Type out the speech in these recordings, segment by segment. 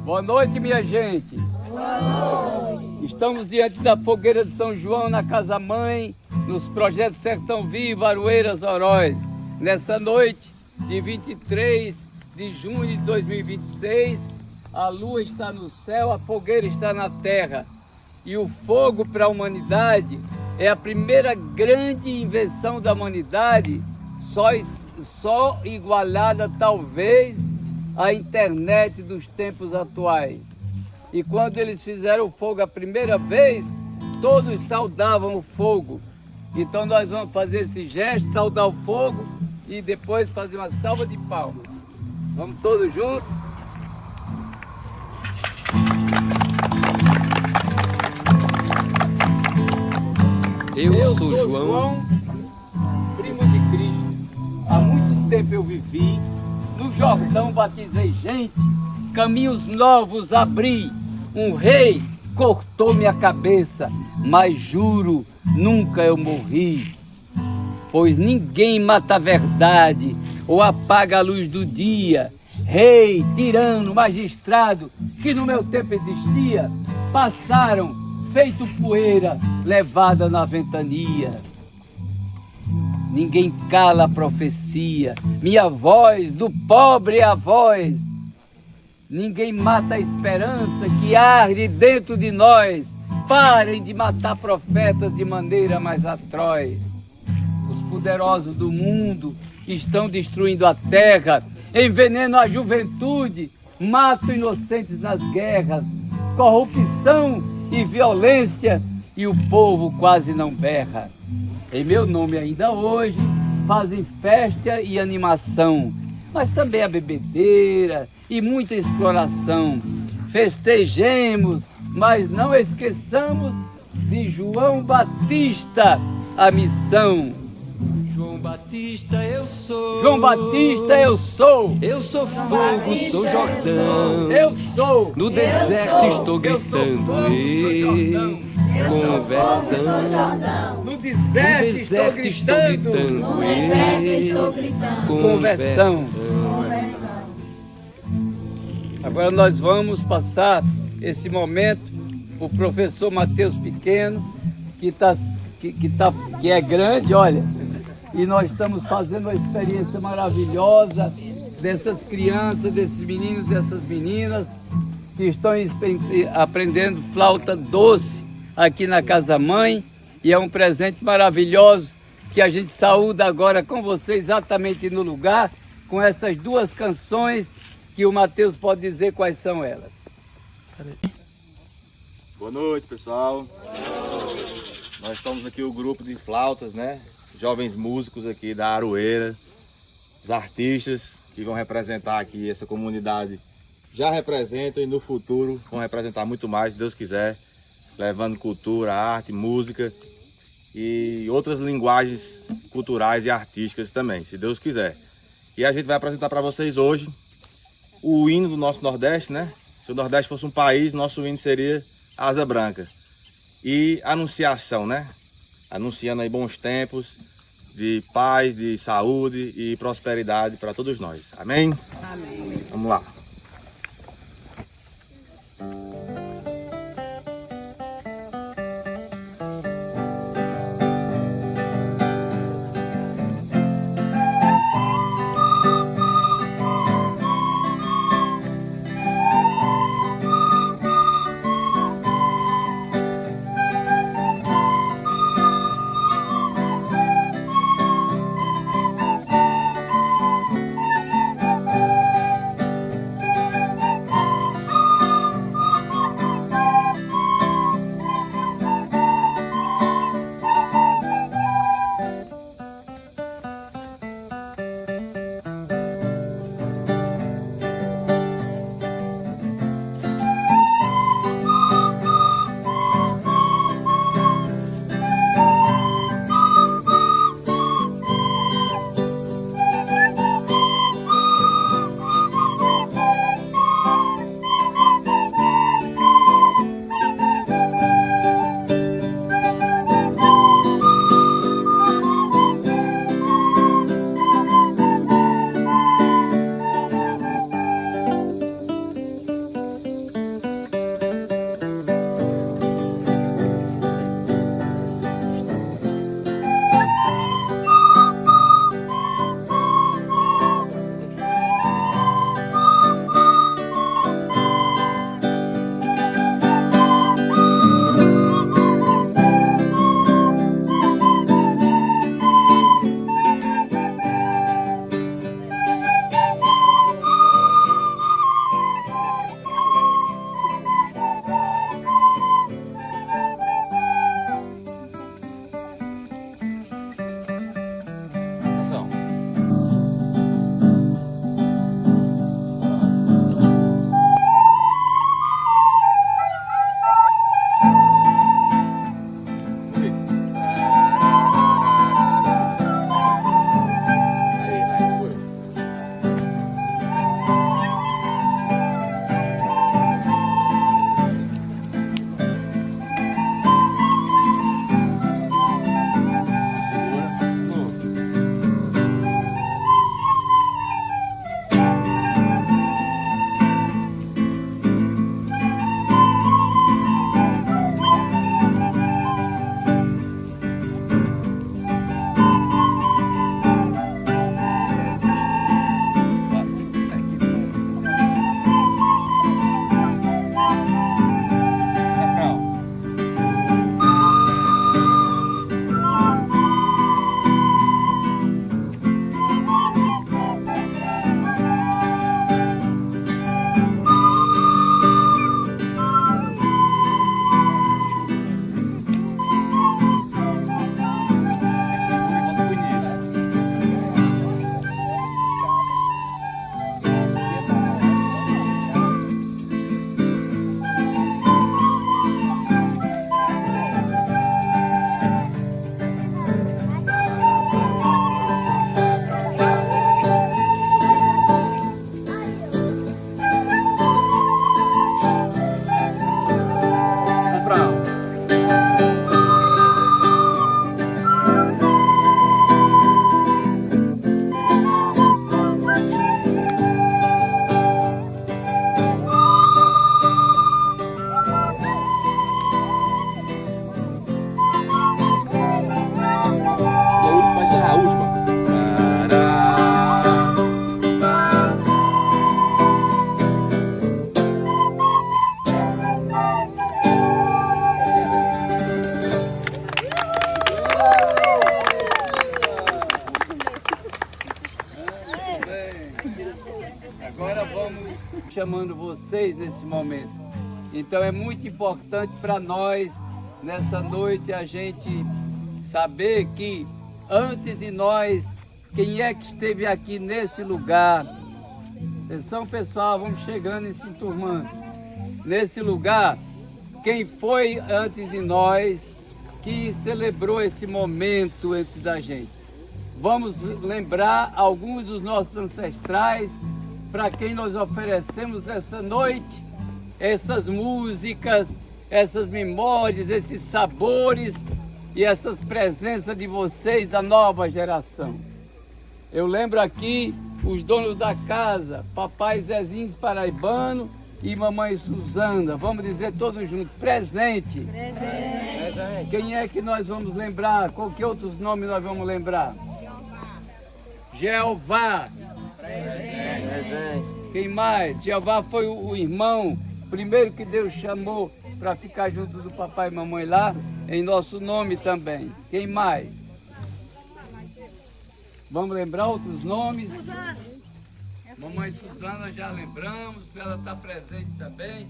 Boa noite, minha gente. Boa noite. Estamos diante da fogueira de São João, na Casa Mãe, nos projetos Sertão Vivo, Aroeiras, Oroz. Nessa noite de 23 de junho de 2026, a lua está no céu, a fogueira está na terra. E o fogo para a humanidade é a primeira grande invenção da humanidade, só igualada talvez à internet dos tempos atuais. E quando eles fizeram o fogo a primeira vez, todos saudavam o fogo. Então nós vamos fazer esse gesto, saudar o fogo e depois fazer uma salva de palmas. Vamos todos juntos? Eu sou João, primo de Cristo. Há muito tempo eu vivi, no Jordão batizei gente, caminhos novos abri. Um rei cortou minha cabeça, mas juro, nunca eu morri. Pois ninguém mata a verdade ou apaga a luz do dia. Rei, tirano, magistrado, que no meu tempo existia, passaram feito poeira levada na ventania. Ninguém cala a profecia, minha voz do pobre é a voz. Ninguém mata a esperança que arde dentro de nós. Parem de matar profetas de maneira mais atroz. Os poderosos do mundo estão destruindo a terra, envenenam a juventude, matam inocentes nas guerras, corrupção e violência, e o povo quase não berra. Em meu nome ainda hoje fazem festa e animação, mas também a bebedeira e muita exploração. Festejemos, mas não esqueçamos de João Batista, a missão. João Batista eu sou. João Batista eu sou. Eu sou fogo, sou Jordão. Eu sou. No deserto estou gritando. Conversando. No deserto estou gritando. Conversão. Agora nós vamos passar esse momento o professor Mateus Pequeno, que é grande, olha, e nós estamos fazendo uma experiência maravilhosa dessas crianças, desses meninos, dessas meninas que estão aprendendo flauta doce aqui na Casa Mãe, e é um presente maravilhoso que a gente saúda agora com você exatamente no lugar, com essas duas canções que o Mateus pode dizer quais são elas. Boa noite, pessoal. Nós somos aqui o grupo de flautas, né? Jovens músicos aqui da Aroeira, os artistas que vão representar aqui essa comunidade já representam e no futuro vão representar muito mais, se Deus quiser, levando cultura, arte, música e outras linguagens culturais e artísticas também, se Deus quiser. E a gente vai apresentar para vocês hoje o hino do nosso Nordeste, né? Se o Nordeste fosse um país, nosso hino seria Asa Branca. E anunciação, né? Anunciando aí bons tempos de paz, de saúde e prosperidade para todos nós. Amém? Amém. Vamos lá. chamando vocês nesse momento. Então é muito importante para nós, nessa noite, a gente saber que antes de nós, quem é que esteve aqui nesse lugar? Atenção, pessoal, vamos chegando e se enturmando. Nesse lugar, quem foi antes de nós que celebrou esse momento antes da gente? Vamos lembrar alguns dos nossos ancestrais para quem nós oferecemos nessa noite essas músicas, essas memórias, esses sabores e essas presenças de vocês da nova geração. Eu lembro aqui os donos da casa, papai Zezinho Paraibano e mamãe Suzana. Vamos dizer todos juntos, presente. Presente. Quem é que nós vamos lembrar? Qual que outros nomes nós vamos lembrar? Jeová. Presente. Quem mais? Jeová foi o irmão primeiro que Deus chamou para ficar junto do papai e mamãe lá, em nosso nome também. Quem mais? Vamos lembrar outros nomes? Mamãe Suzana já lembramos, ela está presente também.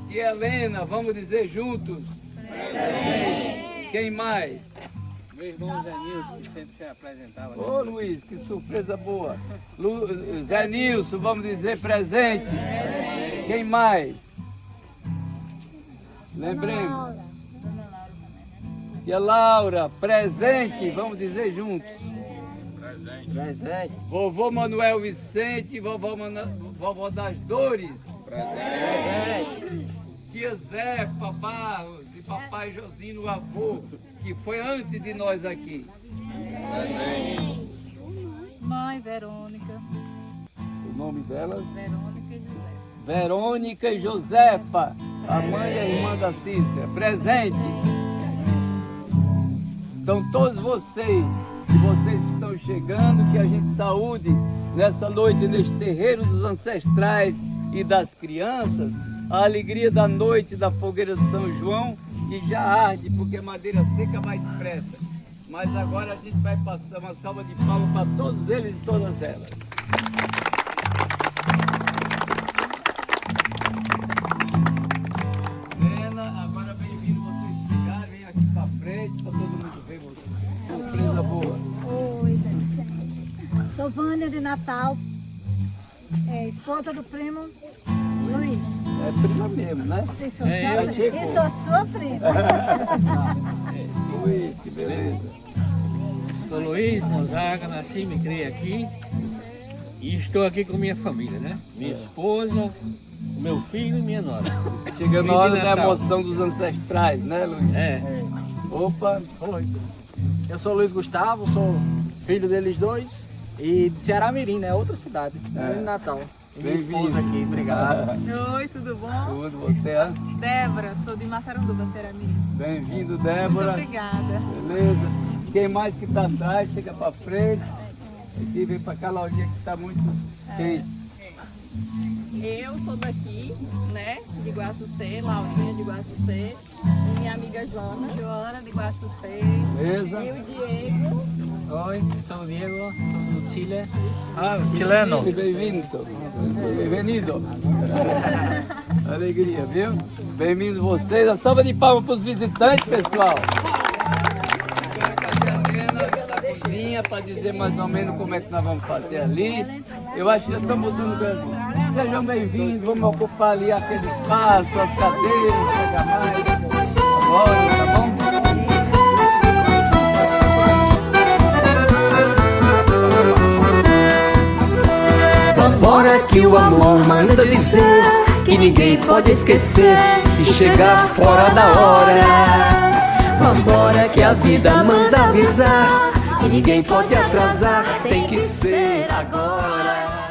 E Helena, vamos dizer juntos? Presente. Quem mais? Meu irmão Zé Nilson, que sempre se apresentava. Ô Luiz, que surpresa boa. Zé Nilson, vamos dizer presente. Quem mais? Lembremos. E a Laura, presente, vamos dizer juntos. Presente. Vovô Manuel Vicente, vovó das Dores. Presente. Tia Zefa Barros e papai Josino, avô, que foi antes de nós aqui. Presente. Mãe Verônica. O nome delas? Verônica e José. Verônica e Josefa, a mãe e a irmã da Cícera. Presente. Então todos vocês que estão chegando, que a gente saúde nessa noite, neste terreiro dos ancestrais e das crianças, a alegria da noite da fogueira de São João, que já arde, porque madeira seca vai depressa. Mas agora a gente vai passar uma salva de palmas para todos eles e todas elas. Helena, agora bem-vindo vocês chegarem, vem aqui para frente, para todo mundo ver vocês. Surpresa boa. Oi, Zé Vicente. Sou Vânia de Natal, esposa do primo Luiz. É prima mesmo, né? E sou sua prima. Ui, que beleza. Sou Luiz Gonzaga, nasci e me criei aqui. E estou aqui com minha família, né? Minha esposa, o meu filho e minha nora. Chegando a hora da Natal. emoção dos ancestrais, né, Luiz? É. Opa, Oi. Eu sou Luiz Gustavo, sou filho deles dois e de Ceará Mirim, né? Outra cidade, de Natal. E minha Bem-vindo. esposa aqui, obrigado. Oi, tudo bom? tudo, você é? Débora, sou de Massaranduba, Ceramirim. Bem-vindo, Muito Débora. obrigada. Beleza? Quem mais que está atrás, chega para frente. Aqui vem para cá, Laudinha, que está muito quente. Eu sou daqui, né, de Guaçucê, Laurinha de Guaçucê, e minha amiga Joana de Guaçucê, Beleza? e o Diego. Oi, sou o Diego, sou do Chile. Ah, chileno. Bem-vindo. Bem-vindo. Alegria, viu? Bem-vindos vocês. A salva de palmas para os visitantes, pessoal. Agora cadê a Helena da cozinha para dizer mais ou menos como é que nós vamos fazer ali. Eu acho que já estamos dando bem. Sejam bem-vindos, vamos ocupar ali aquele espaço, as cadeiras, pegar mais. Agora, tá bom? Vambora que o amor manda dizer que ninguém pode esquecer e chegar fora da hora. Vambora que a vida manda avisar que ninguém pode atrasar, tem que ser agora.